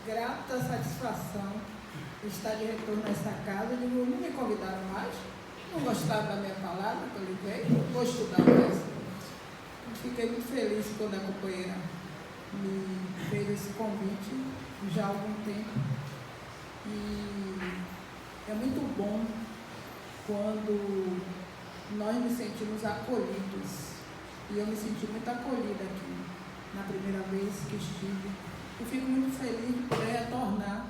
grata satisfação de estar de retorno nessa casa. Eu digo, não me convidaram mais, não gostaram da minha palavra que eu levei, vou estudar mais. Eu fiquei muito feliz quando a companheira me fez esse convite já há algum tempo. E é muito bom quando nós nos sentimos acolhidos. E eu me senti muito acolhida aqui, na primeira vez que estive. E fico muito feliz de poder retornar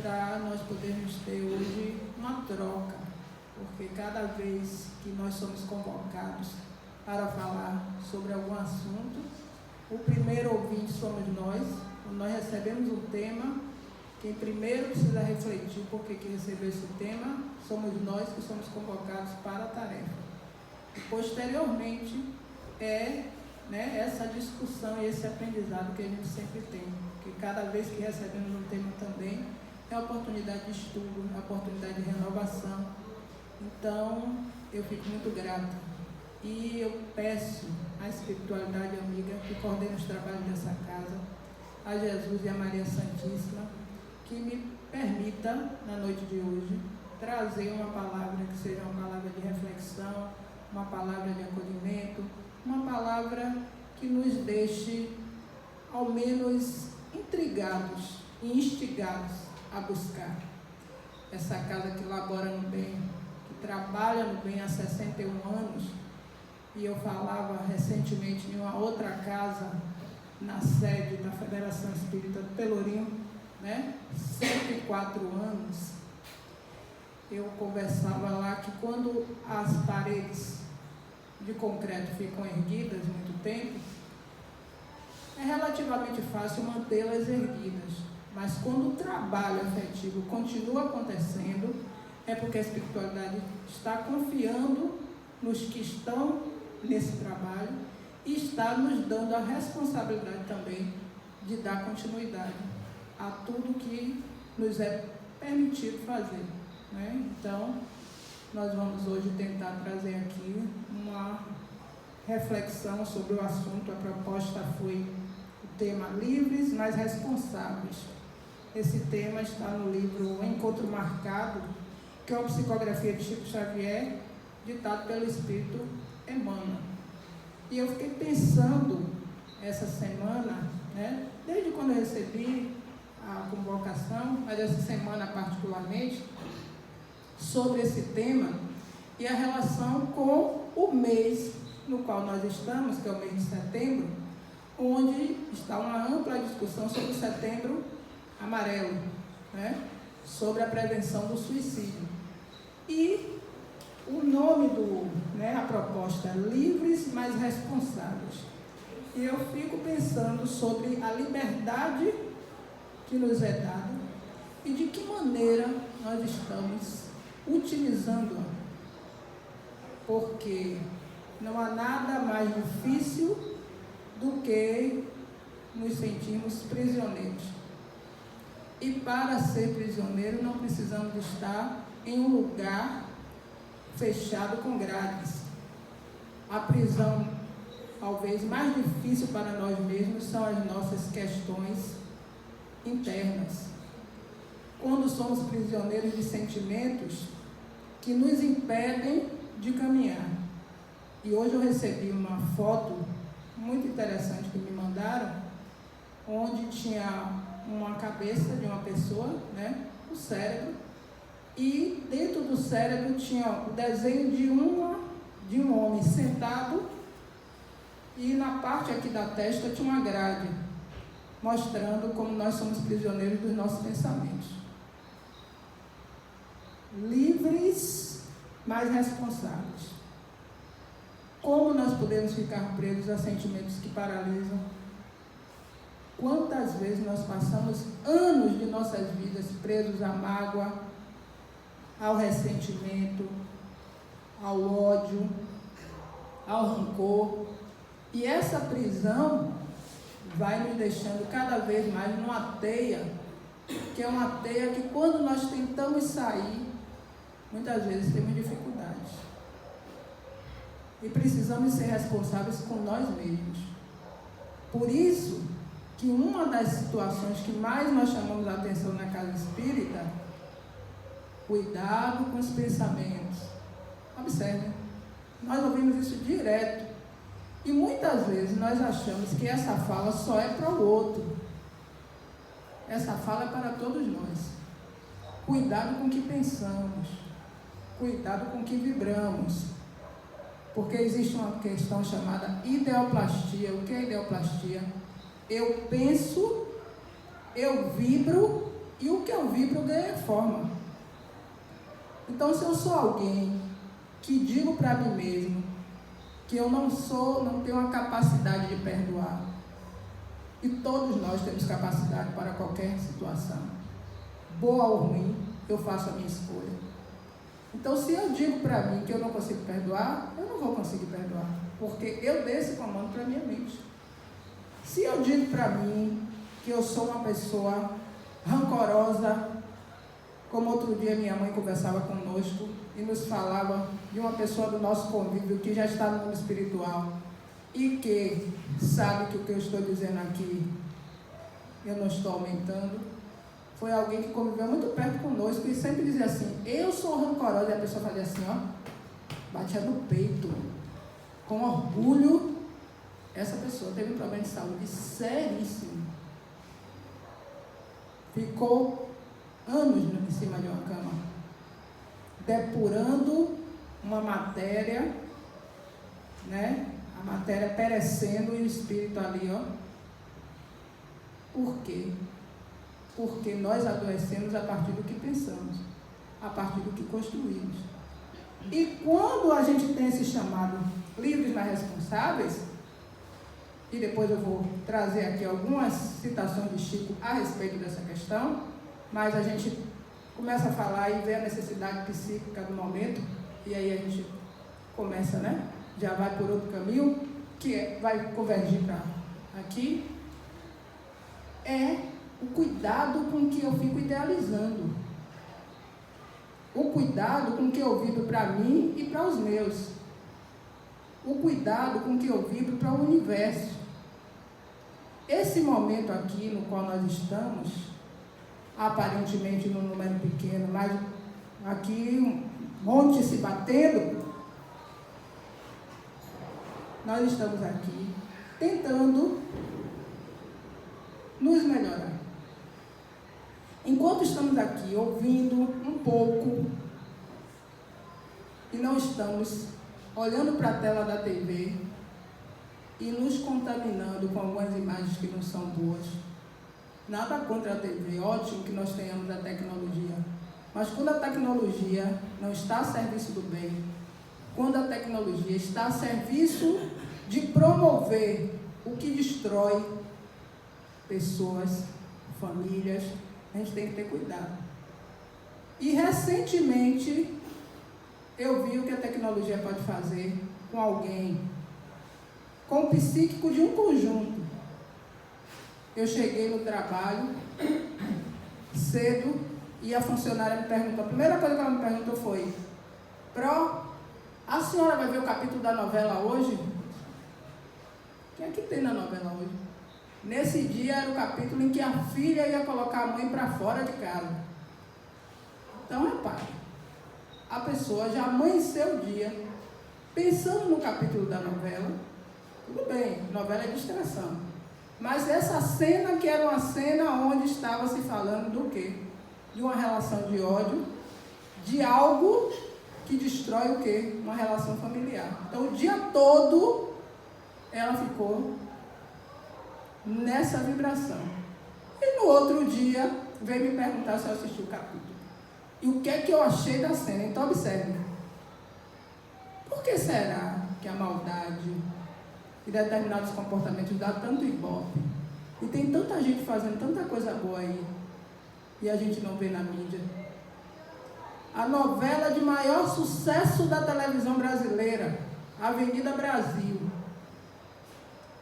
para nós podermos ter hoje uma troca, porque cada vez que nós somos convocados para falar sobre algum assunto, o primeiro ouvinte somos nós. Quando nós recebemos um tema, quem primeiro precisa refletir por que recebeu esse tema, somos nós que somos convocados para a tarefa. E posteriormente essa discussão e esse aprendizado que a gente sempre tem, que cada vez que recebemos um tema também é uma oportunidade de estudo, uma oportunidade de renovação. Então, eu fico muito grata. E eu peço à espiritualidade amiga que coordena os trabalhos dessa casa, a Jesus e a Maria Santíssima, que me permita, na noite de hoje, trazer uma palavra que seja uma palavra de reflexão, uma palavra de acolhimento, uma palavra que nos deixe, ao menos, intrigados e instigados a buscar essa casa que labora no bem, que trabalha no bem há 61 anos. E eu falava recentemente em uma outra casa, na sede da Federação Espírita do Pelourinho, 104 anos. Eu conversava lá que quando as paredes de concreto ficam erguidas muito tempo, é relativamente fácil mantê-las erguidas. Mas quando o trabalho afetivo continua acontecendo, é porque a espiritualidade está confiando nos que estão nesse trabalho e está nos dando a responsabilidade também de dar continuidade a tudo que nos é permitido fazer. Então, nós vamos hoje tentar trazer aqui uma reflexão sobre o assunto. A proposta foi o tema Livres, mas Responsáveis. Esse tema está no livro Encontro Marcado, que é uma psicografia de Chico Xavier, ditado pelo Espírito Emmanuel. E eu fiquei pensando essa semana, desde quando eu recebi a convocação, mas essa semana particularmente, sobre esse tema e a relação com o mês no qual nós estamos, que é o mês de setembro, onde está uma ampla discussão sobre o Setembro Amarelo, sobre a prevenção do suicídio. E o nome a proposta é Livres, mas Responsáveis. E eu fico pensando sobre a liberdade que nos é dada e de que maneira nós estamos utilizando-a. Porque não há nada mais difícil do que nos sentirmos prisioneiros. E para ser prisioneiro não precisamos estar em um lugar fechado com grades. A prisão, talvez mais difícil para nós mesmos, são as nossas questões internas. Quando somos prisioneiros de sentimentos que nos impedem de caminhar. E hoje eu recebi uma foto muito interessante que me mandaram, onde tinha uma cabeça de uma pessoa, o cérebro, e dentro do cérebro tinha o desenho de um homem sentado, e na parte aqui da testa tinha uma grade, mostrando como nós somos prisioneiros dos nossos pensamentos. Livres, mas responsáveis. Como nós podemos ficar presos a sentimentos que paralisam? Quantas vezes nós passamos anos de nossas vidas presos à mágoa, ao ressentimento, ao ódio, ao rancor? E essa prisão vai nos deixando cada vez mais numa teia, que é uma teia que quando nós tentamos sair, muitas vezes temos dificuldades. E precisamos ser responsáveis com nós mesmos. Por isso que uma das situações que mais nós chamamos a atenção na casa espírita, cuidado com os pensamentos. Observe, nós ouvimos isso direto. E muitas vezes nós achamos que essa fala só é para o outro. Essa fala é para todos nós. Cuidado com o que pensamos. Cuidado com o que vibramos. Porque existe uma questão chamada ideoplastia. O que é ideoplastia? Eu penso, eu vibro, e o que eu vibro ganha forma. Então, se eu sou alguém que digo para mim mesmo que eu não tenho a capacidade de perdoar, e todos nós temos capacidade para qualquer situação, boa ou ruim, eu faço a minha escolha. Então, se eu digo para mim que eu não consigo perdoar, eu não vou conseguir perdoar, porque eu dei esse comando para a minha mente. Se eu digo para mim que eu sou uma pessoa rancorosa, como outro dia minha mãe conversava conosco e nos falava de uma pessoa do nosso convívio que já está no mundo espiritual e que sabe que o que eu estou dizendo aqui eu não estou aumentando. Foi alguém que conviveu muito perto conosco e sempre dizia assim: eu sou rancorosa. E a pessoa fazia assim, ó, batia no peito, com orgulho. Essa pessoa teve um problema de saúde seríssimo. Ficou anos em cima de uma cama, depurando uma matéria, né? A matéria perecendo e o espírito ali, ó. Por quê? Porque nós adoecemos a partir do que pensamos, a partir do que construímos. E quando a gente tem esse chamado livres, mas responsáveis, e depois eu vou trazer aqui algumas citações de Chico a respeito dessa questão, mas a gente começa a falar e vê a necessidade psíquica do momento, e aí a gente começa, né? Já vai por outro caminho, que vai convergir para aqui. É o cuidado com que eu fico idealizando. O cuidado com que eu vibro para mim e para os meus. O cuidado com que eu vibro para o universo. Esse momento aqui no qual nós estamos, aparentemente num número pequeno, mas aqui um monte se batendo, nós estamos aqui tentando nos melhorar. Enquanto estamos aqui ouvindo um pouco e não estamos olhando para a tela da TV e nos contaminando com algumas imagens que não são boas. Nada contra a TV, ótimo que nós tenhamos a tecnologia. Mas quando a tecnologia não está a serviço do bem, quando a tecnologia está a serviço de promover o que destrói pessoas, famílias, a gente tem que ter cuidado. E recentemente eu vi o que a tecnologia pode fazer com alguém, com o psíquico de um conjunto. Eu cheguei no trabalho cedo e a funcionária me perguntou, a primeira coisa que ela me perguntou foi: Pró, a senhora vai ver o capítulo da novela hoje? O que é que tem na novela hoje? Nesse dia era o capítulo em que a filha ia colocar a mãe para fora de casa. Então, repare, a pessoa já amanheceu o dia pensando no capítulo da novela. Tudo bem, novela é distração. Mas essa cena que era uma cena onde estava se falando do quê? De uma relação de ódio, de algo que destrói o quê? Uma relação familiar. Então, o dia todo ela ficou nessa vibração. E no outro dia veio me perguntar se eu assisti o capítulo. E o que é que eu achei da cena? Então observe. Por que será que a maldade e determinados comportamentos dá tanto ibope? E tem tanta gente fazendo tanta coisa boa aí e a gente não vê na mídia. A novela de maior sucesso da televisão brasileira, Avenida Brasil.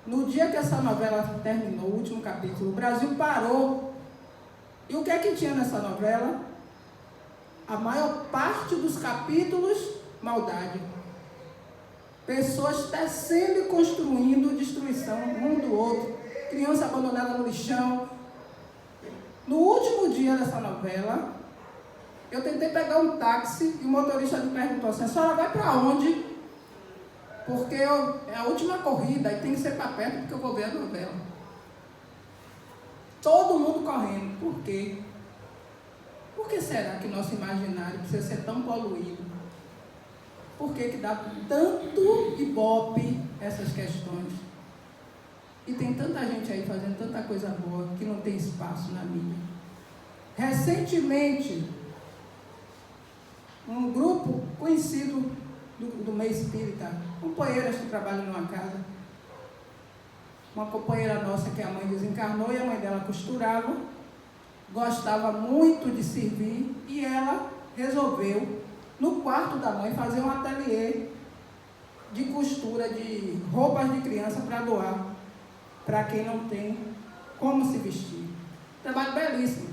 No dia que essa novela terminou, o último capítulo, o Brasil parou. E o que é que tinha nessa novela? A maior parte dos capítulos, maldade. Pessoas tecendo e construindo destruição um do outro, criança abandonada no lixão. No último dia dessa novela, eu tentei pegar um táxi e o motorista me perguntou assim: a senhora vai para onde? Porque é a última corrida e tem que ser para perto porque eu vou ver a novela. Todo mundo correndo. Por quê? Por que será que nosso imaginário precisa ser tão poluído? Por que dá tanto ibope essas questões? E tem tanta gente aí fazendo tanta coisa boa que não tem espaço na mídia. Recentemente, um grupo conhecido do meio espírita, companheiras que trabalham numa casa, uma companheira nossa que a mãe desencarnou e a mãe dela costurava, gostava muito de servir e ela resolveu, no quarto da mãe, fazer um ateliê de costura de roupas de criança para doar para quem não tem como se vestir. Trabalho belíssimo.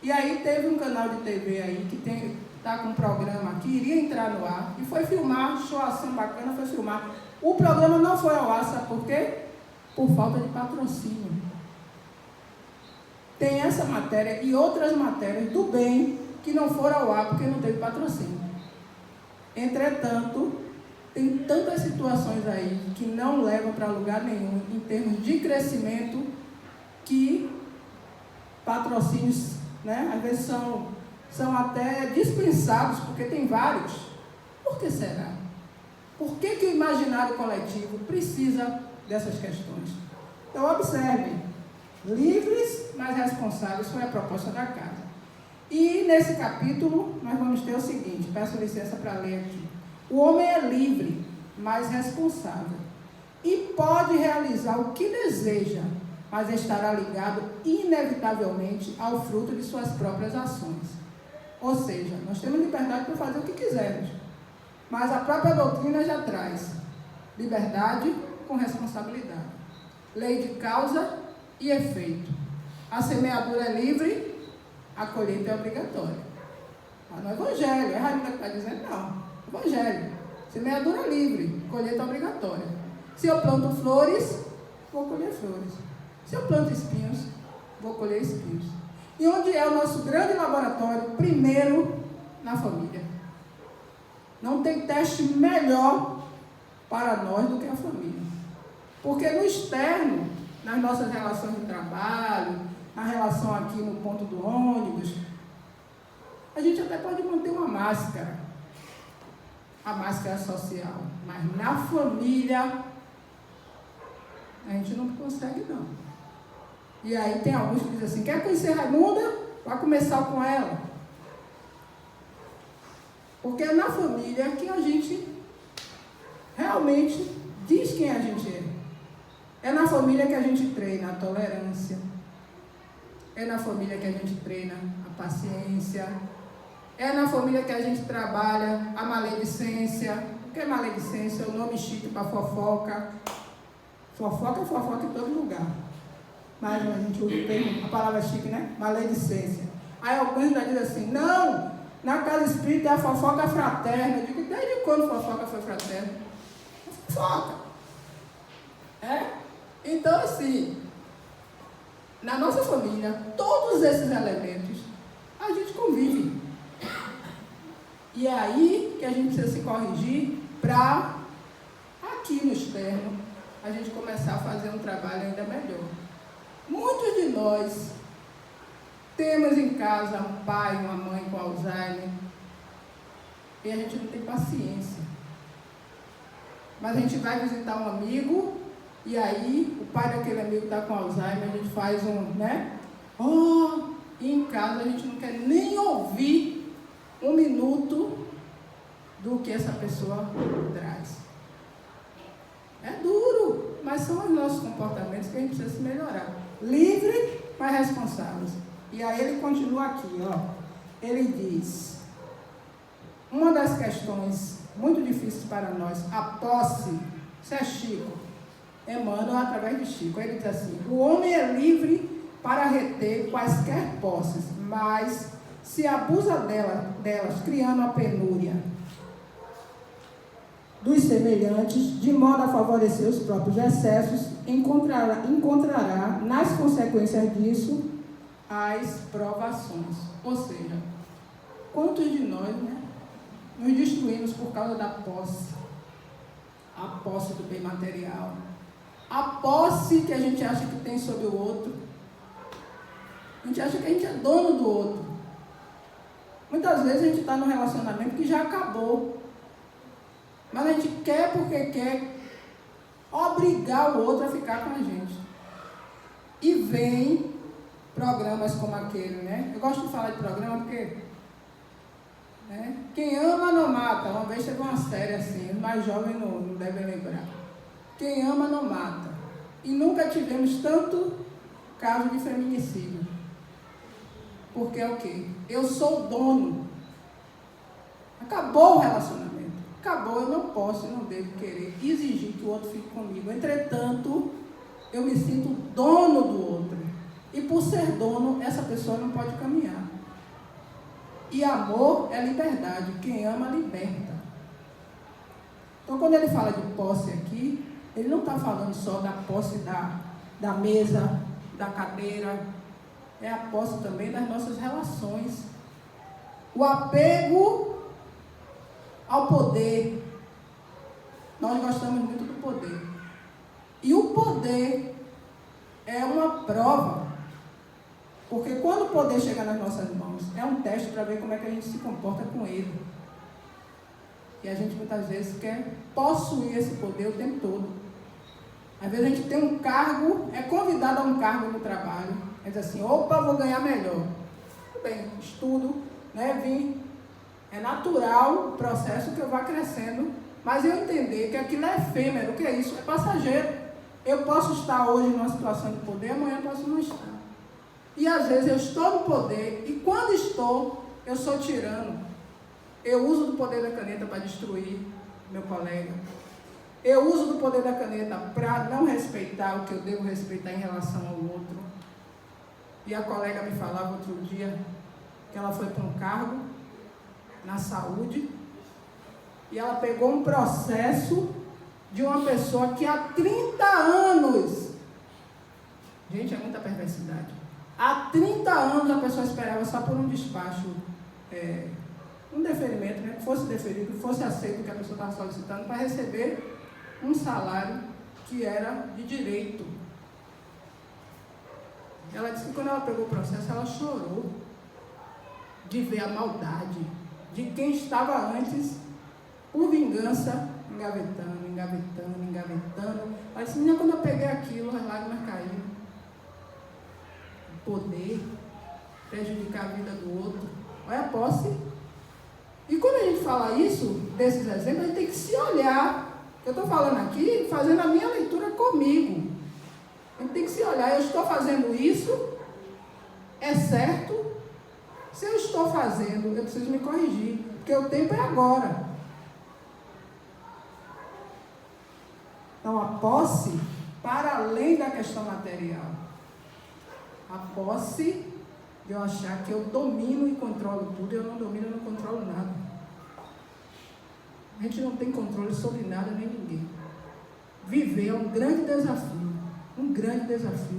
E aí teve um canal de TV aí que está com um programa que iria entrar no ar e foi filmar, achou a ação bacana, foi filmar. O programa não foi ao ar, sabe por quê? Por falta de patrocínio. Tem essa matéria e outras matérias do bem que não foram ao ar porque não teve patrocínio. Entretanto, tem tantas situações aí que não levam para lugar nenhum em termos de crescimento que patrocínios, né, às vezes são até dispensados, porque tem vários. Por que será? Por que o imaginário coletivo precisa dessas questões? Então, observe, livres, mas responsáveis foi a proposta da casa. E nesse capítulo, nós vamos ter o seguinte, peço licença para ler aqui. O homem é livre, mas responsável, e pode realizar o que deseja, mas estará ligado inevitavelmente ao fruto de suas próprias ações. Ou seja, nós temos liberdade para fazer o que quisermos, mas a própria doutrina já traz liberdade com responsabilidade, lei de causa e efeito. A semeadura é livre, a colheita é obrigatória. Mas no Evangelho, é a Rainha que está dizendo não. Evangelho, semeadura é livre, colheita é obrigatória. Se eu planto flores, vou colher flores. Se eu planto espinhos, vou colher espinhos. E onde é o nosso grande laboratório? Primeiro, na família. Não tem teste melhor para nós do que a família. Porque no externo, nas nossas relações de trabalho, na relação aqui no ponto do ônibus, a gente até pode manter uma máscara, a máscara social, mas na família a gente não consegue não. E aí tem alguns que dizem assim: quer conhecer Raimunda? Vai começar com ela. Porque é na família que a gente realmente diz quem a gente é. É na família que a gente treina a tolerância. É na família que a gente treina a paciência. É na família que a gente trabalha a maledicência. O que é maledicência? É o nome chique para fofoca. Fofoca é fofoca em todo lugar. Mas a gente usa a palavra chique, né? Maledicência. Aí alguns já dizem assim: não, na casa espírita é a fofoca fraterna. Eu digo: desde quando fofoca foi fraterna? Fofoca. Então, assim, na nossa família, todos esses elementos a gente convive. E é aí que a gente precisa se corrigir para, aqui no externo, a gente começar a fazer um trabalho ainda melhor. Muitos de nós temos em casa um pai, uma mãe com Alzheimer, e a gente não tem paciência. Mas a gente vai visitar um amigo, e aí o pai daquele amigo está com Alzheimer, a gente faz e em casa a gente não quer nem ouvir um minuto do que essa pessoa traz. É duro, mas são os nossos comportamentos que a gente precisa se melhorar. Livre, mas responsáveis. E aí ele continua aqui, ele diz: uma das questões muito difíceis para nós, a posse, isso é Chico, Emmanuel através de Chico. Ele diz assim: o homem é livre para reter quaisquer posses, mas se abusa delas, criando a penúria dos semelhantes, de modo a favorecer os próprios excessos, encontrará nas consequências disso as provações. Ou seja, quantos de nós, nos destruímos por causa da posse? A posse do bem material. A posse que a gente acha que tem sobre o outro. A gente acha que a gente é dono do outro. Muitas vezes a gente está num relacionamento que já acabou. Mas a gente quer porque quer obrigar o outro a ficar com a gente. E vem programas como aquele, Eu gosto de falar de programa porque quem ama não mata. Uma vez teve uma série assim, os mais jovens não devem lembrar. Quem ama não mata. E nunca tivemos tanto caso de feminicídio. Porque é o quê? Eu sou o dono. Acabou o relacionamento. Acabou, eu não posso e não devo querer exigir que o outro fique comigo. Entretanto, eu me sinto dono do outro. E por ser dono, essa pessoa não pode caminhar. E amor é liberdade. Quem ama, liberta. Então, quando ele fala de posse aqui, ele não está falando só da posse da mesa, da cadeira. É a posse também das nossas relações. O apego ao poder. Nós gostamos muito do poder. E o poder é uma prova. Porque quando o poder chega nas nossas mãos, é um teste para ver como é que a gente se comporta com ele. E a gente muitas vezes quer possuir esse poder o tempo todo. Às vezes a gente tem um cargo, é convidado a um cargo no trabalho. Diz assim, opa, vou ganhar melhor. Tudo bem, estudo, vim. É natural o processo que eu vá crescendo, mas eu entender que aquilo é efêmero, o que é isso? É passageiro. Eu posso estar hoje numa situação de poder, amanhã eu posso não estar. E às vezes eu estou no poder, e quando estou, eu sou tirano. Eu uso do poder da caneta para destruir meu colega. Eu uso do poder da caneta para não respeitar o que eu devo respeitar em relação ao outro. E a colega me falava outro dia que ela foi para um cargo na saúde e ela pegou um processo de uma pessoa que há 30 anos, gente, é muita perversidade, há 30 anos a pessoa esperava só por um despacho, um deferimento, que fosse deferido, que fosse aceito o que a pessoa estava solicitando para receber um salário que era de direito. Ela disse que quando ela pegou o processo, ela chorou de ver a maldade de quem estava antes, por vingança, engavetando. Ela disse, menina, quando eu peguei aquilo, as lágrimas caíram. Poder, prejudicar a vida do outro. Olha a posse. E quando a gente fala isso, desses exemplos, a gente tem que se olhar. Eu estou falando aqui, fazendo a minha leitura comigo. A gente tem que se olhar, eu estou fazendo isso, é certo? Se eu estou fazendo, eu preciso me corrigir, porque o tempo é agora. Então, a posse, para além da questão material, a posse de eu achar que eu domino e controlo tudo, eu não domino e não controlo nada. A gente não tem controle sobre nada nem ninguém. Viver é um grande desafio,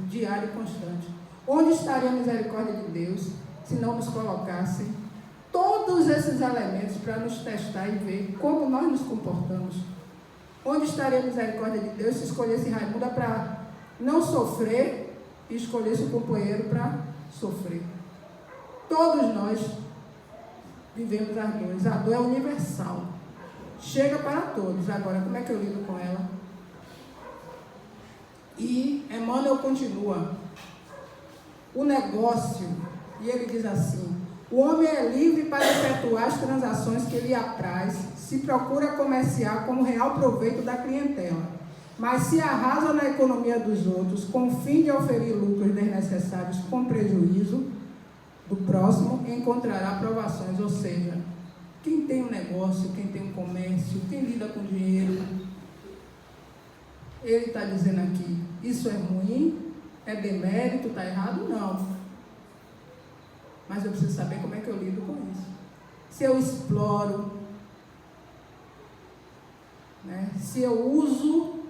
diário e constante. Onde estaria a misericórdia de Deus se não nos colocasse todos esses elementos para nos testar e ver como nós nos comportamos? Onde estaria a misericórdia de Deus se escolhesse Raimunda para não sofrer e escolhesse o companheiro para sofrer? Todos nós vivemos as dores. A dor é universal. Chega para todos. Agora, como é que eu lido com ela? E Emmanuel continua. O negócio, e ele diz assim, o homem é livre para efetuar as transações que lhe apraz, se procura comerciar como real proveito da clientela, mas se arrasa na economia dos outros, com o fim de oferir lucros desnecessários com prejuízo do próximo, encontrará provações. Ou seja, quem tem um negócio, quem tem um comércio, quem lida com dinheiro, ele está dizendo aqui, isso é ruim, é demérito, está errado? Não. Mas eu preciso saber como é que eu lido com isso. Se eu exploro, se eu uso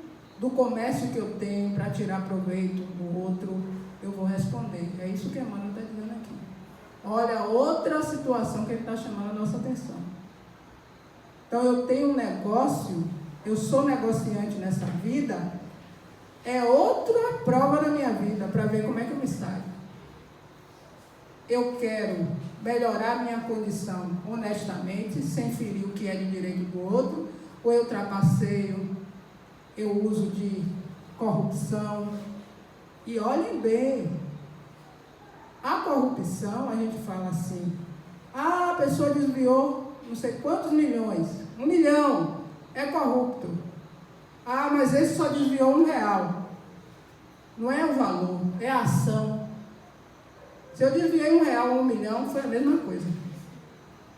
do comércio que eu tenho para tirar proveito do outro, eu vou responder. É isso que Emmanuel está dizendo aqui. Olha, outra situação que ele está chamando a nossa atenção. Então, eu tenho um negócio, eu sou negociante nessa vida, é outra prova da minha vida, para ver como é que eu me saio. Eu quero melhorar minha condição honestamente, sem ferir o que é de direito do outro, ou eu trapaceio, eu uso de corrupção. E olhem bem, a corrupção, a gente fala assim, a pessoa desviou não sei quantos milhões, 1 milhão, é corrupto. Mas esse só desviou R$1. Não é o valor, é a ação. Se eu desviei R$1 ou 1 milhão, foi a mesma coisa.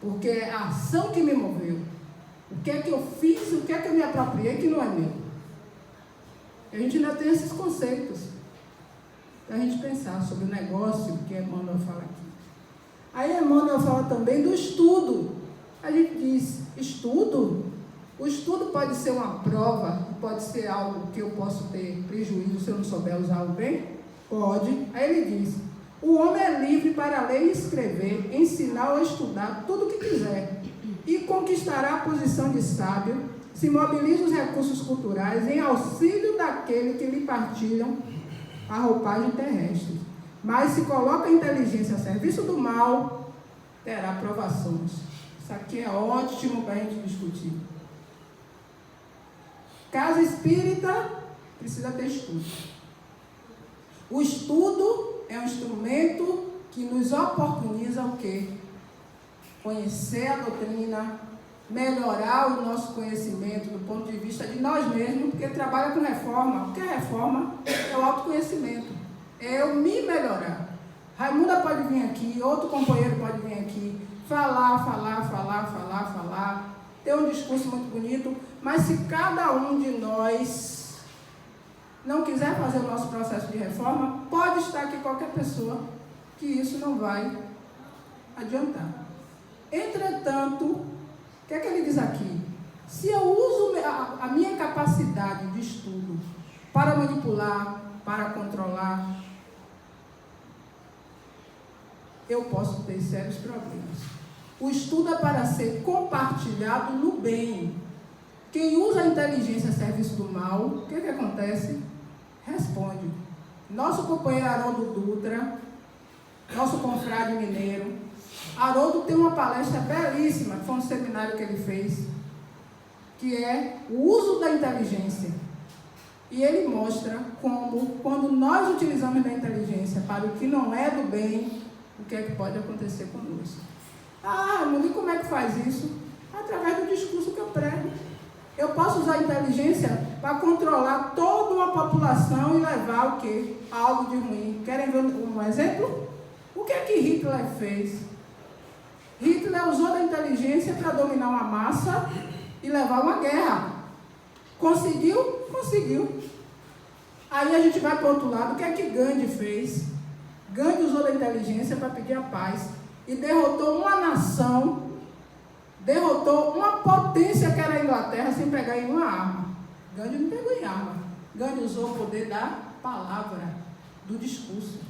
Porque é a ação que me moveu. O que é que eu fiz, o que é que eu me apropriei que não é meu. A gente ainda tem esses conceitos para a gente pensar sobre o negócio que Emmanuel fala aqui. Aí Emmanuel fala também do estudo. A gente diz, estudo? O estudo pode ser uma prova, pode ser algo que eu posso ter prejuízo se eu não souber usar o bem? Pode. Aí ele diz, o homem é livre para ler e escrever, ensinar ou estudar tudo o que quiser, e conquistará a posição de sábio, se mobiliza os recursos culturais em auxílio daquele que lhe partilham a roupagem terrestre. Mas se coloca a inteligência a serviço do mal, terá provações. Isso aqui é ótimo para a gente discutir. Casa espírita precisa ter estudo. O estudo é um instrumento que nos oportuniza o quê? Conhecer a doutrina, melhorar o nosso conhecimento do ponto de vista de nós mesmos, porque trabalha com reforma. O que é reforma? É o autoconhecimento. É eu me melhorar. Raimunda pode vir aqui, outro companheiro pode vir aqui, falar, ter um discurso muito bonito, mas se cada um de nós não quiser fazer o nosso processo de reforma, pode estar aqui qualquer pessoa, que isso não vai adiantar. Entretanto, o que é que ele diz aqui? Se eu uso a minha capacidade de estudo para manipular, para controlar, eu posso ter sérios problemas. O estudo é para ser compartilhado no bem. Quem usa a inteligência a serviço do mal, o que acontece? Responde. Nosso companheiro Haroldo Dutra, nosso confrade mineiro, Haroldo tem uma palestra belíssima, que foi um seminário que ele fez, que é o uso da inteligência. E ele mostra como, quando nós utilizamos da inteligência para o que não é do bem, o que é que pode acontecer conosco. Raimundo, e como é que faz isso? Através do discurso que eu prego. Eu posso usar a inteligência para controlar toda uma população e levar o quê? Algo de ruim. Querem ver um exemplo? O que é que Hitler fez? Hitler usou da inteligência para dominar uma massa e levar uma guerra. Conseguiu? Conseguiu. Aí a gente vai para o outro lado. O que é que Gandhi fez? Gandhi usou da inteligência para pedir a paz e derrotou uma nação, derrotou uma potência que era a Inglaterra sem pegar em uma arma. Gandhi não pegou em arma. Gandhi usou o poder da palavra, do discurso.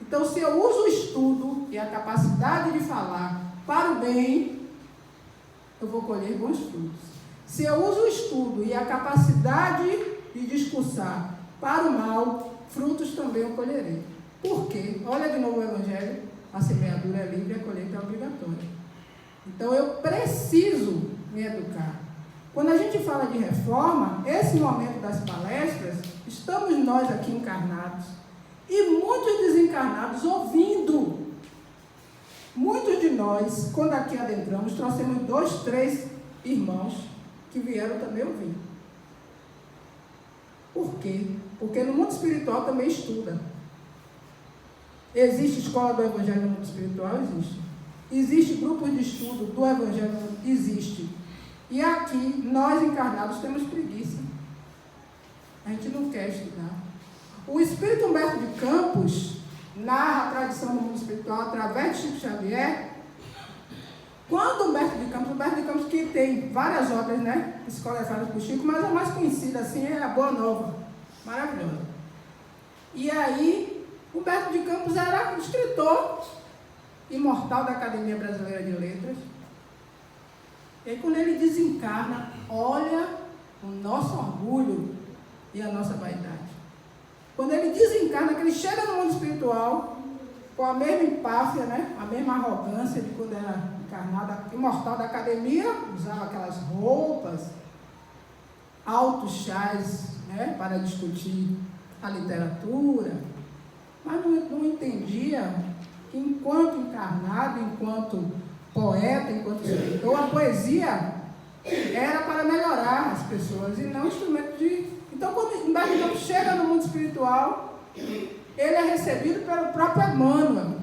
Então, se eu uso o estudo e a capacidade de falar para o bem, eu vou colher bons frutos. Se eu uso o estudo e a capacidade de discursar para o mal, frutos também eu colherei. Por quê? Olha de novo o Evangelho. A semeadura é livre e a colheita é obrigatória. Então, eu preciso me educar. Quando a gente fala de reforma, esse momento das palestras, estamos nós aqui encarnados e muitos desencarnados ouvindo. Muitos de nós, quando aqui adentramos, trouxemos 2, 3 irmãos que vieram também ouvir. Por quê? Porque no mundo espiritual também estuda. Existe escola do Evangelho no mundo espiritual? Existe. Existe grupos de estudo do Evangelho? Existe. E aqui, nós encarnados temos preguiça. A gente não quer estudar. O Espírito Humberto de Campos narra a tradição do mundo espiritual através de Chico Xavier Quando Humberto de Campos que tem várias obras, né, psicografadas por Chico, mas a mais conhecida assim é a Boa Nova, maravilhosa. E aí, Humberto de Campos era escritor imortal da Academia Brasileira de Letras. E aí, quando ele desencarna, olha o nosso orgulho e a nossa vaidade. Quando ele desencarna, que ele chega no mundo espiritual, com a mesma empáfia, né, a mesma arrogância de quando era encarnado, imortal da academia, usava aquelas roupas, altos chás, né, para discutir a literatura, mas não entendia que enquanto encarnado, enquanto poeta, enquanto escritor, a poesia era para melhorar as pessoas e não instrumento de... Então, quando Humberto de Campos chega no mundo espiritual, ele é recebido pelo próprio Emmanuel.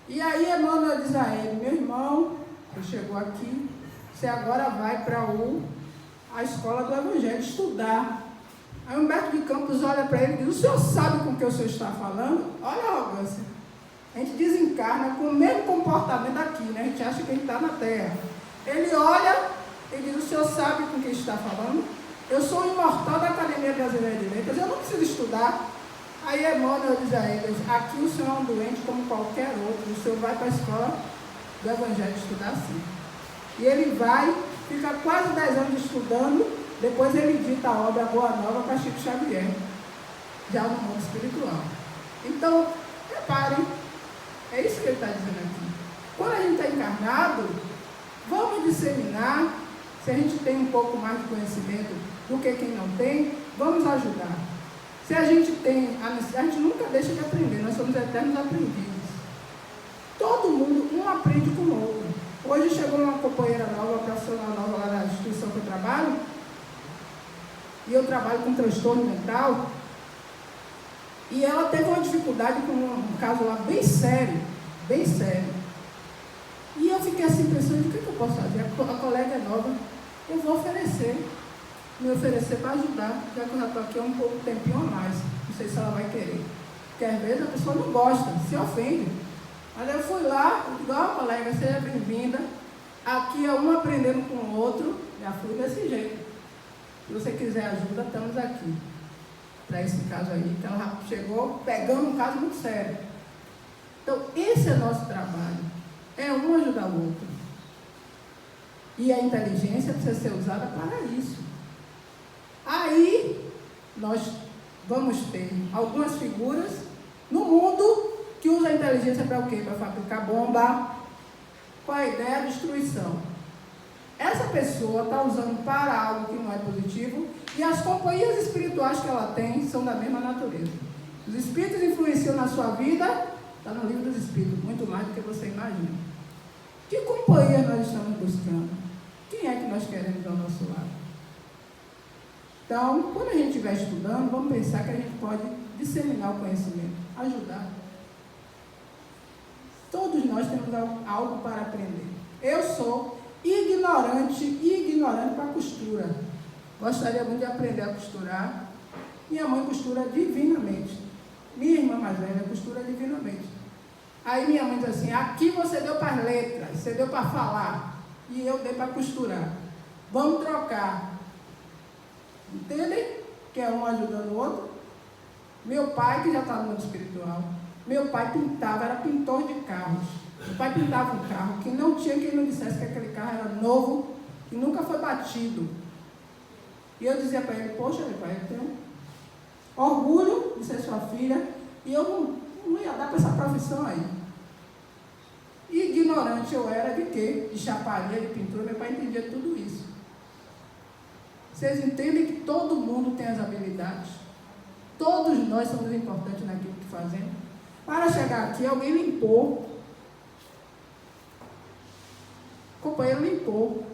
E aí Emmanuel diz a ele: meu irmão, você chegou aqui, você agora vai para a escola do Evangelho estudar. Aí Humberto de Campos olha para ele e diz: o senhor sabe com o que o senhor está falando? Olha a arrogância. A gente desencarna com o mesmo comportamento aqui, né? A gente acha que a gente está na Terra. Ele olha e diz: o senhor sabe com o que está falando? Eu sou o imortal da Academia Brasileira de Letras, eu não preciso estudar. Aí Emmanuel diz a ele: aqui o senhor é um doente como qualquer outro, o senhor vai para a escola do Evangelho estudar sim. E ele vai, fica quase 10 anos estudando, depois ele dita a obra Boa Nova para Chico Xavier, já no mundo espiritual. Então, reparem, é isso que ele está dizendo aqui. Quando a gente está encarnado, vamos disseminar. Se a gente tem um pouco mais de conhecimento do que quem não tem, vamos ajudar. Se a gente tem, a gente nunca deixa de aprender, nós somos eternos aprendizes. Todo mundo, um aprende com o outro. Hoje chegou uma companheira nova, uma profissional nova lá na instituição que eu trabalho, e eu trabalho com transtorno mental, e ela teve uma dificuldade com um caso lá bem sério, bem sério. E eu fiquei assim pensando: o que eu posso fazer? A colega é nova, eu vou me oferecer para ajudar, já que eu já estou aqui há um pouco tempinho a mais, não sei se ela vai querer, porque às vezes a pessoa não gosta, se ofende. Mas eu fui lá, igual colega, seja bem-vinda, aqui é um aprendendo com o outro, já fui desse jeito. Se você quiser ajuda, estamos aqui, para esse caso aí, que ela chegou pegando um caso muito sério. Então, esse é o nosso trabalho, é um ajudar o outro. E a inteligência precisa ser usada para isso. Aí, nós vamos ter algumas figuras no mundo que usa a inteligência para o quê? Para fabricar bomba. Qual é a ideia? Destruição. Essa pessoa está usando para algo que não é positivo, e as companhias espirituais que ela tem são da mesma natureza. Os espíritos influenciam na sua vida, está no livro dos espíritos, muito mais do que você imagina. Que companhia nós estamos buscando? Quem é que nós queremos ao nosso lado? Então, quando a gente estiver estudando, vamos pensar que a gente pode disseminar o conhecimento, ajudar. Todos nós temos algo para aprender. Eu sou ignorante para costura. Gostaria muito de aprender a costurar. Minha mãe costura divinamente. Minha irmã mais velha costura divinamente. Aí minha mãe diz assim: aqui você deu para as letras, você deu para falar, e eu dei para costurar. Vamos trocar. Entendem? Que é um ajudando o outro. Meu pai, que já está no mundo espiritual, meu pai pintava, era pintor de carros. Meu pai pintava um carro que não tinha quem não dissesse que aquele carro era novo e nunca foi batido. E eu dizia para ele: poxa, meu pai, eu tenho orgulho de ser sua filha, e eu não ia dar para essa profissão aí. E ignorante eu era de quê? De chaparia, de pintura. Meu pai entendia tudo isso. Vocês entendem que todo mundo tem as habilidades? Todos nós somos importantes naquilo que fazemos. Para chegar aqui, alguém limpou. O companheiro limpou.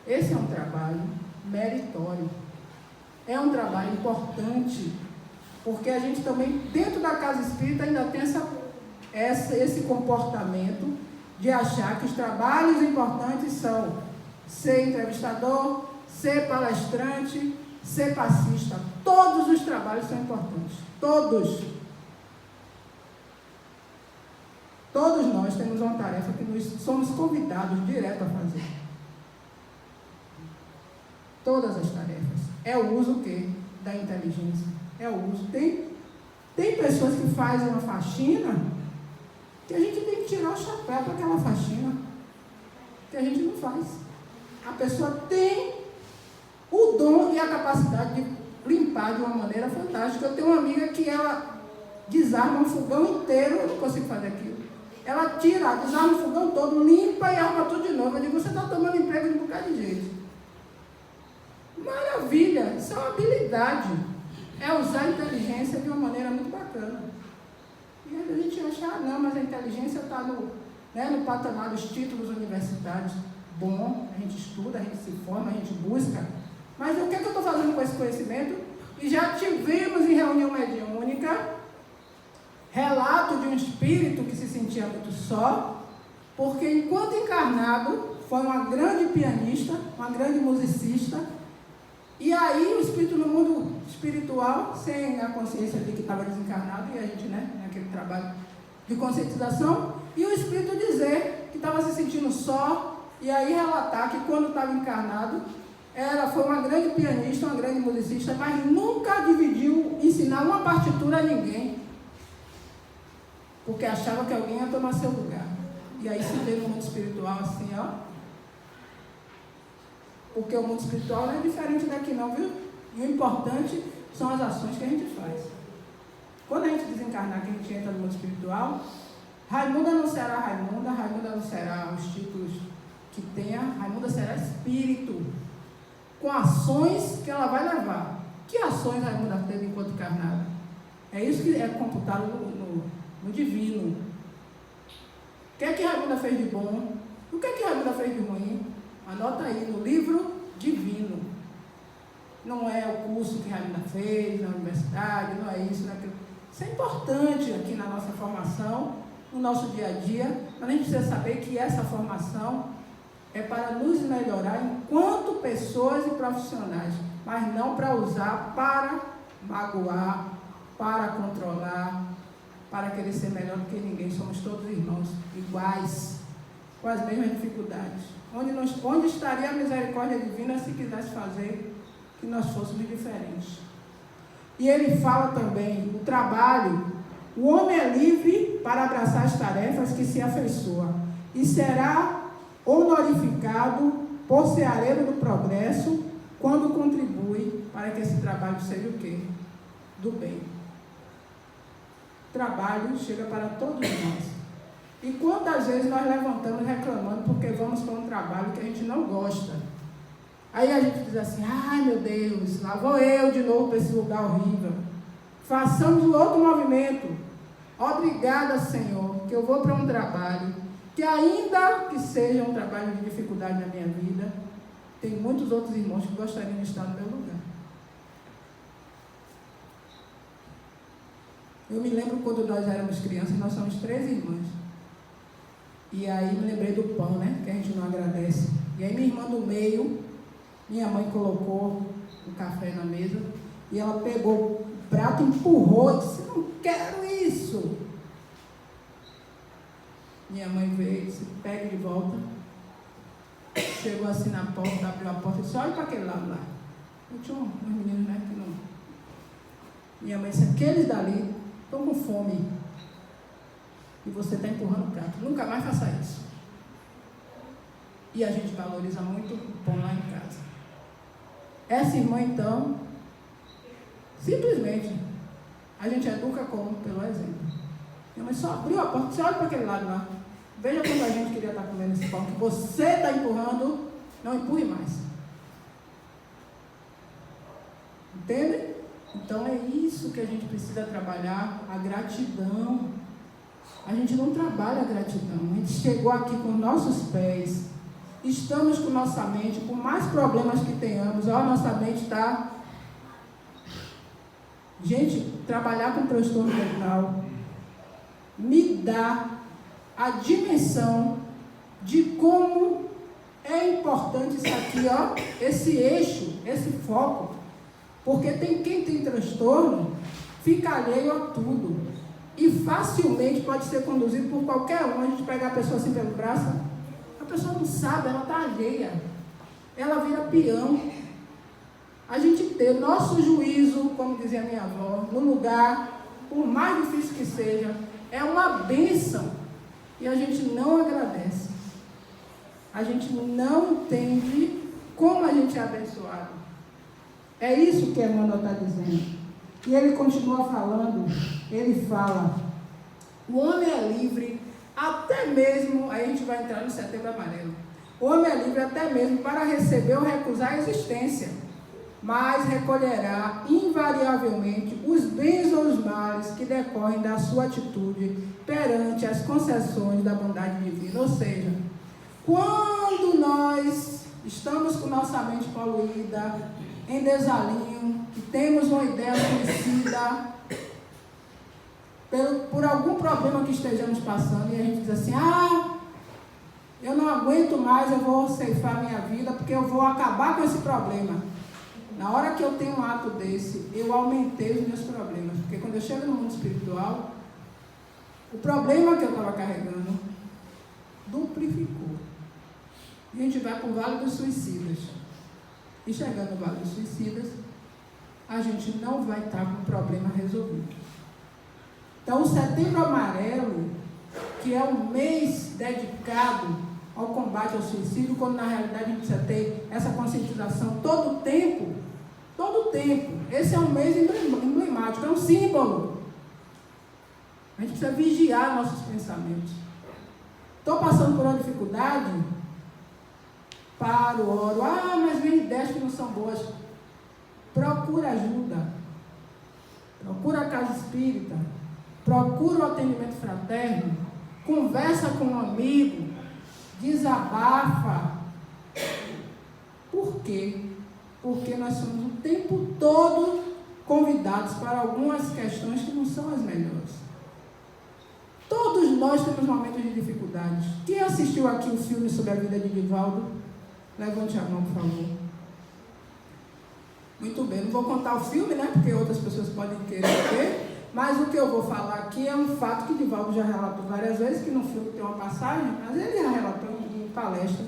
Esse é um trabalho meritório. É um trabalho importante, porque a gente também, dentro da casa espírita, ainda tem esse comportamento de achar que os trabalhos importantes são ser entrevistador, ser palestrante, ser passista. Todos os trabalhos são importantes. Todos. Todos nós nós temos uma tarefa que nós somos convidados direto a fazer. Todas as tarefas. É o uso o quê? Da inteligência. É o uso. Tem pessoas que fazem uma faxina que a gente tem que tirar o chapéu para aquela faxina. Que a gente não faz. A pessoa tem o dom e a capacidade de limpar de uma maneira fantástica. Eu tenho uma amiga que ela desarma um fogão inteiro, eu não consigo fazer aquilo. Ela desarma o fogão todo, limpa e arruma tudo de novo. Eu digo, você está tomando emprego de um bocado de gente. Maravilha, isso é uma habilidade. É usar a inteligência de uma maneira muito bacana. E aí a gente acha, não, mas a inteligência está no patamar dos títulos universitários. Bom, a gente estuda, a gente se forma, a gente busca. Mas o que eu estou fazendo com esse conhecimento? E já tivemos em reunião mediúnica relato de um espírito que se sentia muito só, porque enquanto encarnado foi uma grande pianista, uma grande musicista, e aí o espírito no mundo espiritual, sem a consciência de que estava desencarnado, e a gente, naquele trabalho de conscientização, e o espírito dizer que estava se sentindo só, e aí relatar que quando estava encarnado, foi uma grande pianista, uma grande musicista, mas nunca dividiu, ensinar uma partitura a ninguém, porque achava que alguém ia tomar seu lugar. E aí se vê no mundo espiritual assim, porque o mundo espiritual não é diferente daqui não, viu? E o importante são as ações que a gente faz. Quando a gente desencarnar, que a gente entra no mundo espiritual, Raimunda não será Raimunda não será os títulos que tenha, Raimunda será espírito, com ações que ela vai levar. Que ações Raimunda teve enquanto encarnada? É isso que é computado no divino. O que é que Raimunda fez de bom? O que é que Raimunda fez de ruim? Anota aí no livro divino. Não é o curso que Raimunda fez na universidade, não é isso, não é aquilo. Isso é importante aqui na nossa formação, no nosso dia a dia, mas a gente precisa saber que essa formação é para nos melhorar enquanto pessoas e profissionais, mas não para usar para magoar, para controlar, para querer ser melhor do que ninguém. Somos todos irmãos, iguais, com as mesmas dificuldades. Onde estaria a misericórdia divina se quisesse fazer que nós fôssemos diferentes? E ele fala também, o trabalho, o homem é livre para abraçar as tarefas que se afeiçoa e será honorificado por ser areiro do progresso quando contribui para que esse trabalho seja o quê? Do bem. Trabalho chega para todos nós. E quantas vezes nós levantamos reclamando porque vamos para um trabalho que a gente não gosta. Aí a gente diz assim, ai meu Deus, lá vou eu de novo para esse lugar horrível. Façamos o outro movimento. Obrigada, Senhor, que eu vou para um trabalho que ainda que seja um trabalho de dificuldade na minha vida, tem muitos outros irmãos que gostariam de estar no meu lugar. Eu me lembro quando nós éramos crianças, nós somos 3 irmãs. E aí me lembrei do pão, que a gente não agradece. E aí minha irmã do meio, minha mãe colocou o café na mesa, e ela pegou o prato, empurrou, e disse, não quero isso. Minha mãe veio e disse, pegue de volta. Chegou assim na porta, abriu a porta e disse, olha para aquele lado lá. Eu tinha uns meninos, que não... Minha mãe disse, aqueles dali estão com fome. E você está empurrando o prato. Nunca mais faça isso. E a gente valoriza muito o pão lá em casa. Essa irmã, então, simplesmente, a gente educa como? Pelo exemplo. Minha mãe só abriu a porta, você olha para aquele lado lá. Veja quanta gente queria estar comendo esse pão que você está empurrando, não empurre mais. Entende? Então é isso que a gente precisa trabalhar, a gratidão. A gente não trabalha a gratidão. A gente chegou aqui com nossos pés, estamos com nossa mente, por mais problemas que tenhamos, nossa mente está... Gente, trabalhar com transtorno mental me dá a dimensão de como é importante isso aqui, esse eixo, esse foco, porque quem tem transtorno fica alheio a tudo. e facilmente pode ser conduzido por qualquer um. A gente pegar a pessoa assim pelo braço, a pessoa não sabe, ela está alheia, ela vira peão. A gente ter nosso juízo, como dizia minha avó, no lugar, por mais difícil que seja, é uma bênção, e a gente não agradece. A gente não entende como a gente é abençoado. É isso que Emmanuel está dizendo. E ele continua falando, ele fala, o homem é livre, até mesmo, aí a gente vai entrar no Setembro Amarelo, o homem é livre até mesmo para receber ou recusar a existência, mas recolherá invariavelmente os bens ou os males que decorrem da sua atitude perante as concessões da bondade divina. Ou seja, quando nós estamos com nossa mente poluída, em desalinho, e temos uma ideia suicida, por algum problema que estejamos passando, e a gente diz assim, eu não aguento mais, eu vou ceifar minha vida, porque eu vou acabar com esse problema. Na hora que eu tenho um ato desse, eu aumentei os meus problemas, porque quando eu chego no mundo espiritual, o problema que eu estava carregando duplicou. E a gente vai para o Vale dos Suicidas. E chegando no Vale dos Suicidas, a gente não vai estar com o problema resolvido. Então, o Setembro Amarelo, que é um mês dedicado ao combate ao suicídio, quando na realidade a gente precisa ter essa conscientização todo o tempo. Esse é um mês emblemático, é um símbolo. A gente precisa vigiar nossos pensamentos. Estou passando por uma dificuldade, paro, oro, mas vem ideias que não são boas. Procura ajuda, procura a casa espírita, procura o atendimento fraterno, conversa com um amigo, desabafa. Por quê? Porque nós somos o tempo todo convidados para algumas questões que não são as melhores. Todos nós temos momentos de dificuldades. Quem assistiu aqui o filme sobre a vida de Divaldo? Levante a mão, por favor. Muito bem, não vou contar o filme, né? Porque outras pessoas podem querer ver. Mas o que eu vou falar aqui é um fato que Divaldo já relatou várias vezes, que no filme tem uma passagem, mas ele já relatou em palestra.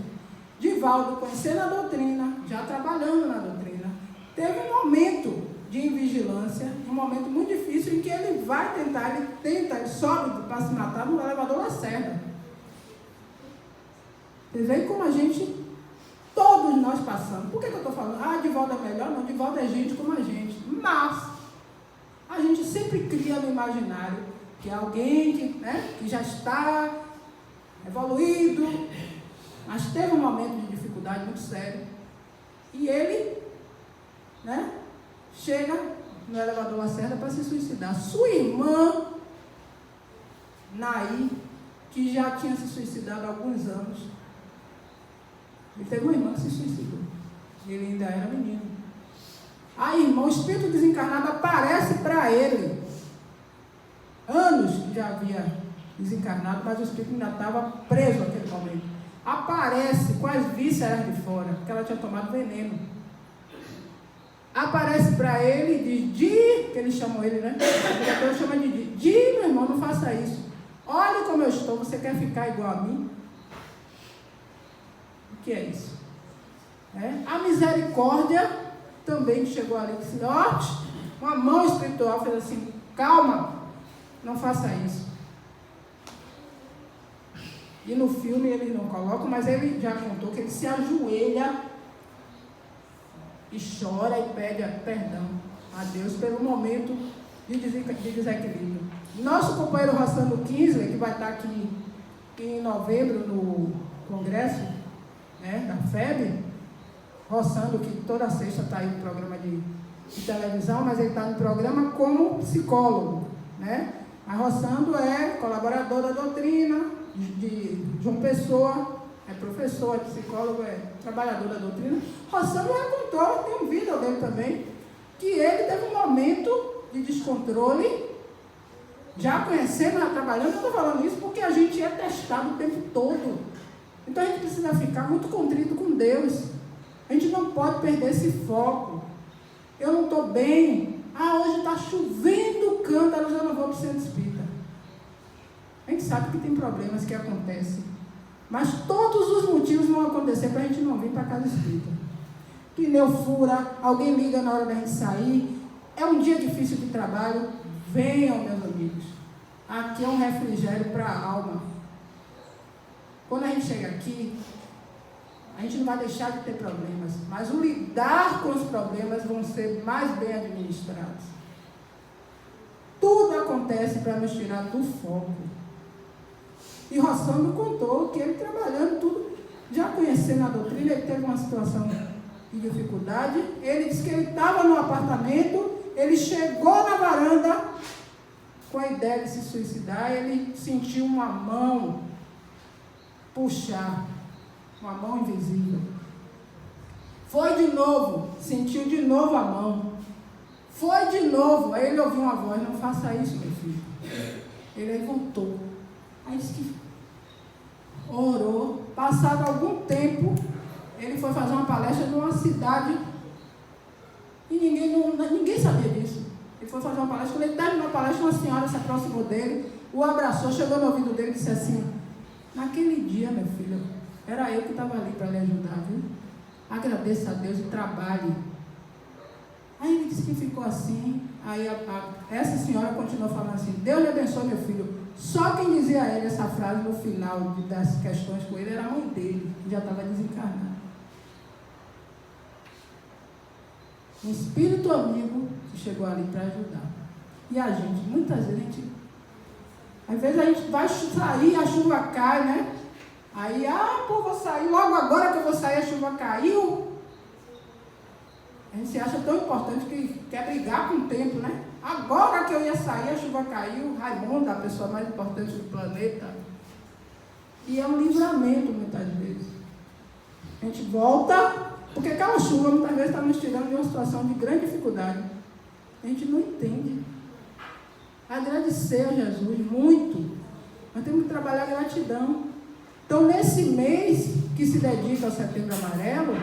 Divaldo, conhecendo a doutrina, já trabalhando na doutrina, teve um momento de invigilância, um momento muito difícil em que ele vai tentar, ele sobe para se matar no elevador Lacerda. Vocês veem como a gente, todos nós passamos. Por que eu estou falando? Divaldo é melhor? Não, Divaldo é gente como a gente. Mas a gente sempre cria no imaginário que é alguém que já está evoluído, mas teve um momento de dificuldade muito sério. E ele, chega no elevador Lacerda para se suicidar. Sua irmã, Naí, que já tinha se suicidado há alguns anos, ele teve uma irmã que se suicidou. Ele ainda era menino. A irmã, o espírito desencarnado aparece para ele. Anos que já havia desencarnado, mas o espírito ainda estava preso naquele momento. Aparece com as vísceras de fora, porque ela tinha tomado veneno. Aparece para ele e diz, que eles chamam ele, O diretor chama de Di, meu irmão, não faça isso. Olha como eu estou, você quer ficar igual a mim? O que é isso? A misericórdia também chegou ali, disse, uma mão espiritual fez assim, calma, não faça isso. E no filme eles não colocam, mas ele já contou que ele se ajoelha e chora e pede perdão a Deus pelo momento de desequilíbrio. Nosso companheiro Rossano Kingsley, que vai estar aqui em novembro no congresso da FEB, Rossano, que toda sexta está aí no programa de televisão, mas ele está no programa como psicólogo. Mas Rossano é colaborador da doutrina, de João Pessoa, é professor, é psicólogo, é trabalhador da doutrina. Rossano já contou, tem um vídeo dele também, que ele teve um momento de descontrole, já conhecendo, já trabalhando. Eu estou falando isso porque a gente é testado o tempo todo. Então a gente precisa ficar muito contrito com Deus. A gente não pode perder esse foco. Eu não estou bem. Hoje está chovendo cântaros, eu não vou para o centro espírita. gente sabe que tem problemas que acontecem. Mas todos os motivos vão acontecer para a gente não vir para a casa espírita. Pneu fura, alguém liga na hora da gente sair, é um dia difícil de trabalho. Venham, meus amigos. Aqui é um refrigério para a alma. Quando a gente chega aqui, a gente não vai deixar de ter problemas, mas o lidar com os problemas vão ser mais bem administrados. Tudo acontece para nos tirar do foco. E Rossano contou que ele trabalhando tudo, já conhecendo a doutrina, ele teve uma situação de dificuldade. Ele disse que ele estava no apartamento, ele chegou na varanda com a ideia de se suicidar, ele sentiu uma mão puxar, uma mão invisível. Foi de novo, sentiu de novo a mão. Foi de novo, aí ele ouviu uma voz: não faça isso, meu filho. Ele aí voltou. Aí disse que orou. Passado algum tempo, ele foi fazer uma palestra numa cidade e ninguém sabia disso. Ele foi fazer uma palestra. Quando ele terminou a palestra, uma senhora se aproximou dele, o abraçou, chegou no ouvido dele e disse assim: naquele dia, meu filho, era eu que estava ali para lhe ajudar, viu? Agradeça a Deus e trabalhe. Aí ele disse que ficou assim. Aí essa senhora continuou falando assim: Deus lhe abençoe, meu filho. Só quem dizia a ele essa frase no final das questões com ele era a mãe dele, que já estava desencarnada. Um espírito amigo que chegou ali para ajudar. E a gente, muitas vezes, às vezes a gente vai sair, a chuva cai, né? Aí, vou sair, logo agora que eu vou sair, a chuva caiu. A gente se acha tão importante que quer brigar com o tempo, né? Agora que eu ia sair, a chuva caiu. Raimundo, a pessoa mais importante do planeta. E é um livramento, muitas vezes. A gente volta, porque aquela chuva, muitas vezes, está nos tirando de uma situação de grande dificuldade. A gente não entende. Agradecer a Jesus muito. Nós temos que trabalhar a gratidão. Então, nesse mês que se dedica ao Setembro Amarelo,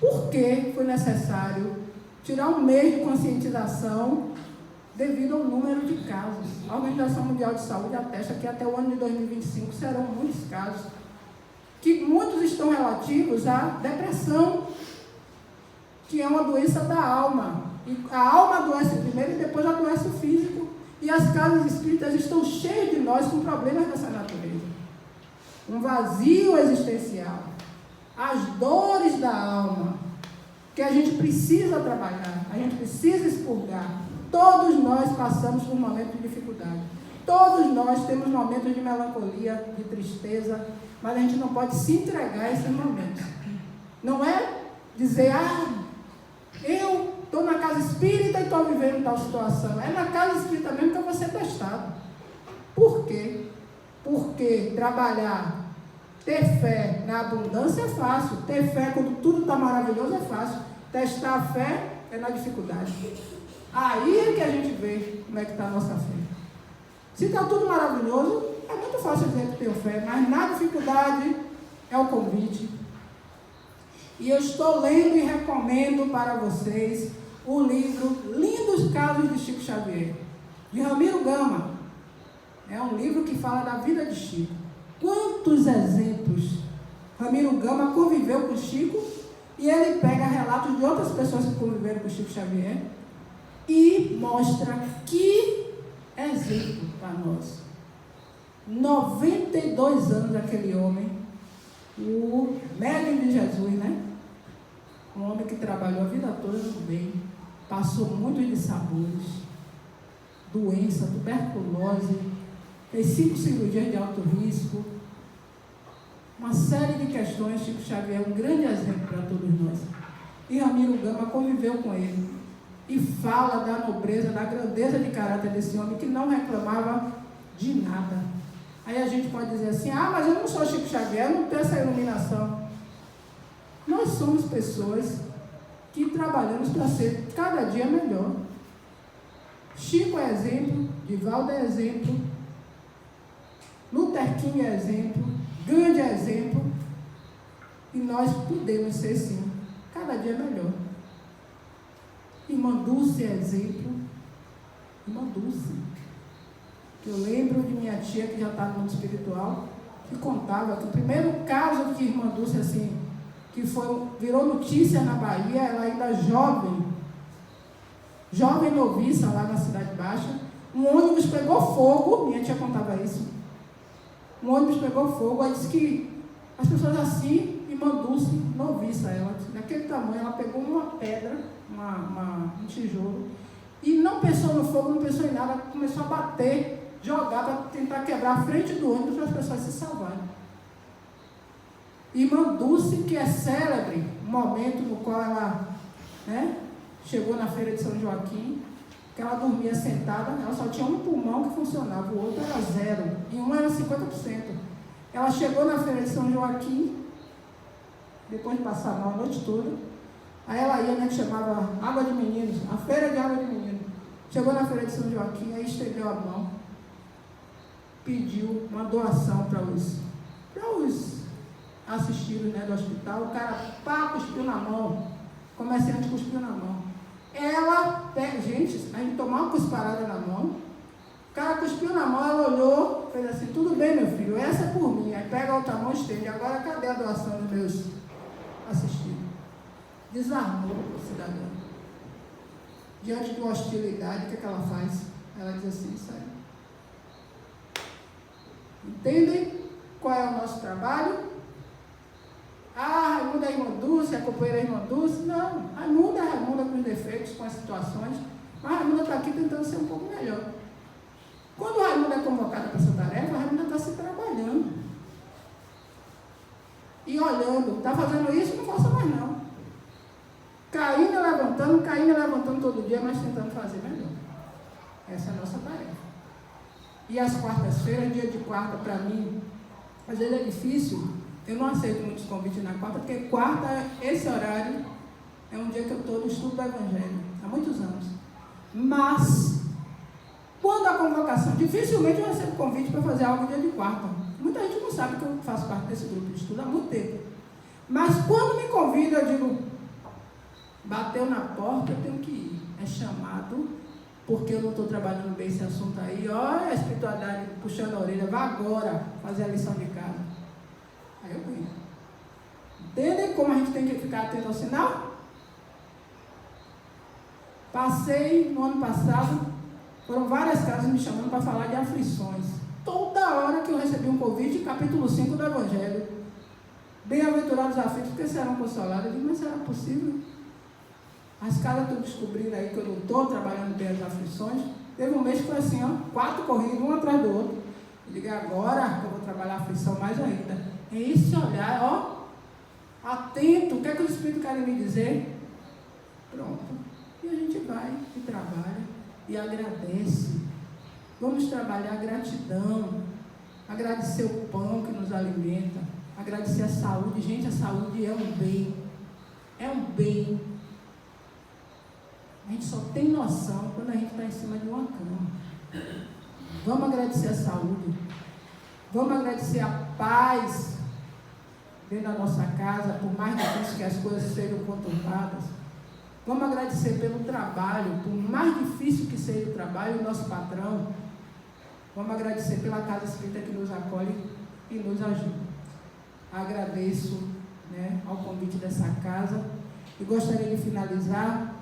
por que foi necessário tirar um mês de conscientização devido ao número de casos? A Organização Mundial de Saúde atesta que até o ano de 2025 serão muitos casos, que muitos estão relativos à depressão, que é uma doença da alma. E a alma adoece primeiro e depois adoece o físico. E as casas espíritas estão cheias de nós com problemas dessa natureza. Um vazio existencial. As dores da alma, que a gente precisa trabalhar, a gente precisa expurgar. Todos nós passamos por momentos de dificuldade. Todos nós temos momentos de melancolia, de tristeza, mas a gente não pode se entregar a esses momentos. Não é dizer: eu estou na casa espírita e estou vivendo tal situação. É na casa espírita mesmo que eu vou ser testado. Por quê? Porque trabalhar, ter fé na abundância é fácil. Ter fé quando tudo está maravilhoso é fácil. Testar a fé é na dificuldade. Aí é que a gente vê como é que está a nossa fé. Se está tudo maravilhoso, é muito fácil dizer que tenho fé, mas na dificuldade é o convite. E eu estou lendo e recomendo para vocês o livro Lindos Casos de Chico Xavier, de Ramiro Gama. É um livro que fala da vida de Chico. Quantos exemplos Ramiro Gama conviveu com Chico, e ele pega relatos de outras pessoas que conviveram com Chico Xavier e mostra que exemplo para nós. 92 anos aquele homem, o médium de Jesus, né? Um homem que trabalhou a vida toda no bem, passou muitos dissabores, doença, tuberculose, fez 5 cirurgias de alto risco, uma série de questões. Chico Xavier é um grande exemplo para todos nós. E Ramiro Gama conviveu com ele e fala da nobreza, da grandeza de caráter desse homem, que não reclamava de nada. Aí a gente pode dizer assim: mas eu não sou Chico Xavier, eu não tenho essa iluminação. Nós somos pessoas que trabalhamos para ser cada dia melhor. Chico é exemplo, Divaldo é exemplo, Luther King é exemplo, Gandhi é exemplo, e nós podemos ser, sim, cada dia melhor. Irmã Dulce é exemplo, Irmã Dulce. que eu lembro de minha tia, que já está no mundo espiritual, que contava que o primeiro caso de irmã Dulce, assim, que virou notícia na Bahia, ela ainda jovem noviça lá na Cidade Baixa, um ônibus pegou fogo, minha tia contava isso, um ônibus pegou fogo, aí disse que as pessoas assim, irmã Dulce, noviça ela, daquele tamanho, ela pegou uma pedra, um tijolo, e não pensou no fogo, não pensou em nada, começou a bater, jogar para tentar quebrar a frente do ônibus para as pessoas se salvarem. Irmã Dulce, que é célebre, um momento no qual ela, chegou na feira de São Joaquim, que ela dormia sentada, ela só tinha um pulmão que funcionava, o outro era 0, e um era 50%. Ela chegou na feira de São Joaquim, depois de passar mal a noite toda, aí ela ia, que chamava Água de Meninos, a feira de Água de Meninos. Chegou na feira de São Joaquim, aí estendeu a mão, pediu uma doação para os assistidos do hospital, o cara cuspiu na mão, o comerciante cuspiu na mão. Ela, gente, a gente tomou uma cusparada na mão, o cara cuspiu na mão, ela olhou, fez assim, tudo bem meu filho, essa é por mim, aí pega a outra mão e estende, agora cadê a doação dos meus assistidos? Desarmou o cidadão. Diante de uma hostilidade, o que ela faz? Ela diz assim, sai. Entendem qual é o nosso trabalho? Ah, Raimunda é irmã Dulce, a companheira é irmã Dulce. Não, Raimunda é Raimunda com os defeitos, com as situações, mas Raimunda está aqui tentando ser um pouco melhor. Quando Raimunda é convocada para essa tarefa, Raimunda está se trabalhando. E olhando, está fazendo isso, não faça mais não. Caindo e levantando todo dia, mas tentando fazer melhor. Essa é a nossa tarefa. E as quartas-feiras, dia de quarta para mim, às vezes é difícil, eu não aceito muitos convites na quarta, porque quarta, esse horário, é um dia que eu estou no estudo do Evangelho, há muitos anos. Mas, quando a convocação, dificilmente eu recebo convite para fazer algo dia de quarta. Muita gente não sabe que eu faço parte desse grupo de estudo há muito tempo. Mas quando me convidam, eu digo, bateu na porta, eu tenho que ir. É chamado, porque eu não estou trabalhando bem esse assunto aí. Olha a espiritualidade puxando a orelha, vá agora fazer a lição de casa. Aí eu venho. Entendem como a gente tem que ficar atento ao sinal? Passei no ano passado, foram várias casas me chamando para falar de aflições. Toda hora que eu recebi um convite, capítulo 5 do Evangelho. Bem-aventurados os aflitos, porque serão consolados. Eu digo, mas será possível? As casas estão descobrindo aí que eu não estou trabalhando bem as aflições. Teve um mês que foi assim, 4 corridos, um atrás do outro. Eu digo, agora que eu vou trabalhar a aflição mais ainda. É esse olhar, atento, o que é que os Espíritos querem me dizer? Pronto. E a gente vai e trabalha e agradece. Vamos trabalhar a gratidão, agradecer o pão que nos alimenta, agradecer a saúde. Gente, a saúde é um bem. É um bem. A gente só tem noção quando a gente está em cima de uma cama. Vamos agradecer a saúde. Vamos agradecer a paz dentro da nossa casa, por mais difícil que as coisas sejam conturbadas. Vamos agradecer pelo trabalho, por mais difícil que seja o trabalho, o nosso patrão. Vamos agradecer pela casa espírita que nos acolhe e nos ajuda. Agradeço ao convite dessa casa e gostaria de finalizar,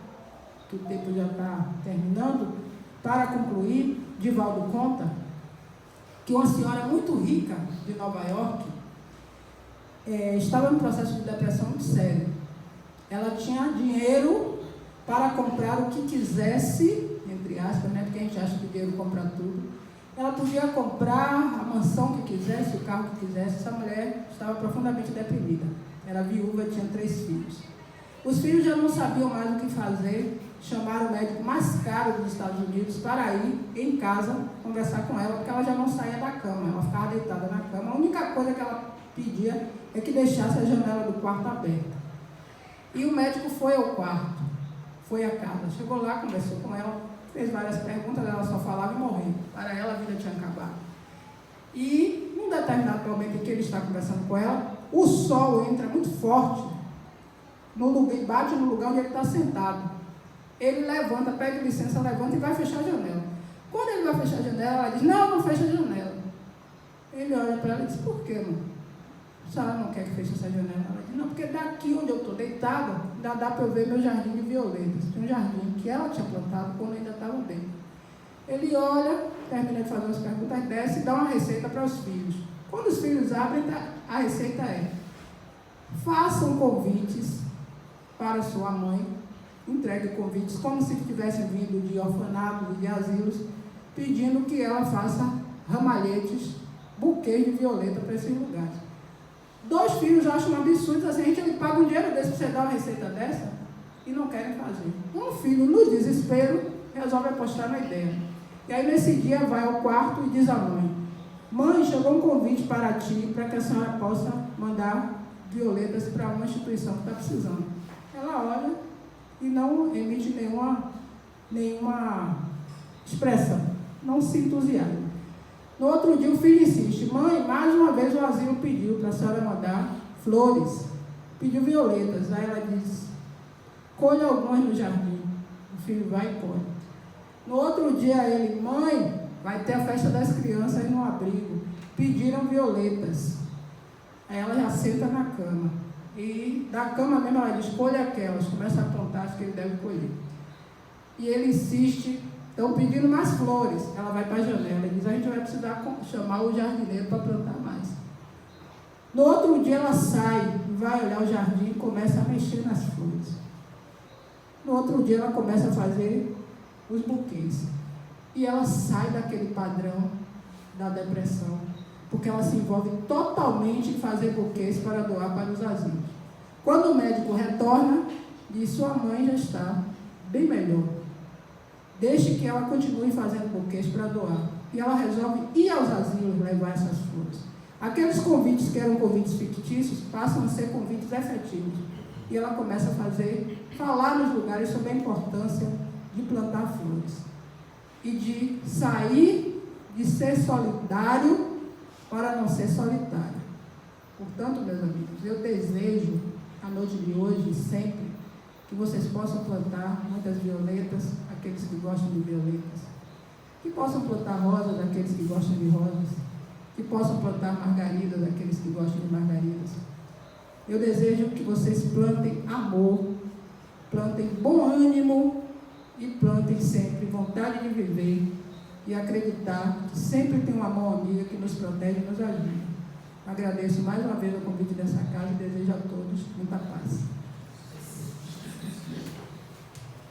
que o tempo já está terminando, para concluir. Divaldo conta que uma senhora muito rica de Nova York estava num processo de depressão muito sério. Ela tinha dinheiro para comprar o que quisesse, entre aspas, porque a gente acha que o dinheiro compra tudo. Ela podia comprar a mansão que quisesse, o carro que quisesse. Essa mulher estava profundamente deprimida. Era viúva, tinha 3 filhos. Os filhos já não sabiam mais o que fazer. Chamaram o médico mais caro dos Estados Unidos para ir em casa conversar com ela, porque ela já não saía da cama, ela ficava deitada na cama. A única coisa que ela pedia é que deixasse a janela do quarto aberta. E o médico foi ao quarto, foi à casa, chegou lá, conversou com ela, fez várias perguntas, ela só falava e morreu. Para ela a vida tinha acabado. E num determinado momento em que ele está conversando com ela, o sol entra muito forte no lugar, bate no lugar onde ele está sentado. Ele levanta, pede licença, levanta e vai fechar a janela. Quando ele vai fechar a janela, ela diz, não Ela disse, por quê, mãe? A senhora não quer que feche essa janela? Ela disse, não, porque daqui onde eu estou deitada, ainda dá para eu ver meu jardim de violetas. Tinha um jardim que ela tinha plantado quando ainda estava dentro. Ele olha, termina de fazer umas perguntas, desce e dá uma receita para os filhos. Quando os filhos abrem, a receita é: façam convites para sua mãe, entregue convites como se tivessem vindo de orfanatos, de asilos, pedindo que ela faça ramalhetes, buquês de violeta para esses lugares. 2 filhos acham um absurdo, assim, a gente ele paga um dinheiro desse para você dar uma receita dessa e não querem fazer. Um filho, no desespero, resolve apostar na ideia. E aí nesse dia vai ao quarto e diz à mãe: mãe, chegou um convite para ti, para que a senhora possa mandar violetas para uma instituição que está precisando. Ela olha e não emite nenhuma expressão, não se entusiasma. No outro dia o filho insiste: mãe, mais uma vez o asilo pediu para a senhora mandar flores, pediu violetas. Aí ela diz: colhe algumas no jardim. O filho vai e colhe. No outro dia ele: mãe, vai ter a festa das crianças no abrigo, pediram violetas. Aí ela já senta na cama, e da cama mesmo ela diz: colhe aquelas, começa a apontar as que ele deve colher. E ele insiste: estão pedindo mais flores. Ela vai para a janela e diz: a gente vai precisar chamar o jardineiro para plantar mais. No outro dia ela sai, vai olhar o jardim e começa a mexer nas flores. No outro dia ela começa a fazer os buquês. E ela sai daquele padrão da depressão, porque ela se envolve totalmente em fazer buquês para doar para os asilos. Quando o médico retorna, diz: sua mãe já está bem melhor. Deixe que ela continue fazendo buquês para doar. E ela resolve ir aos asilos levar essas flores. Aqueles convites que eram convites fictícios passam a ser convites efetivos. E ela começa a falar nos lugares sobre a importância de plantar flores. E de sair de ser solidário para não ser solitário. Portanto, meus amigos, eu desejo, a noite de hoje e sempre, que vocês possam plantar muitas violetas, aqueles que gostam de violetas, que possam plantar rosas, aqueles que gostam de rosas, que possam plantar margaridas, aqueles que gostam de margaridas. Eu desejo que vocês plantem amor, plantem bom ânimo e plantem sempre vontade de viver e acreditar que sempre tem uma mão amiga que nos protege e nos ajuda. Agradeço mais uma vez o convite dessa casa e desejo a todos muita paz.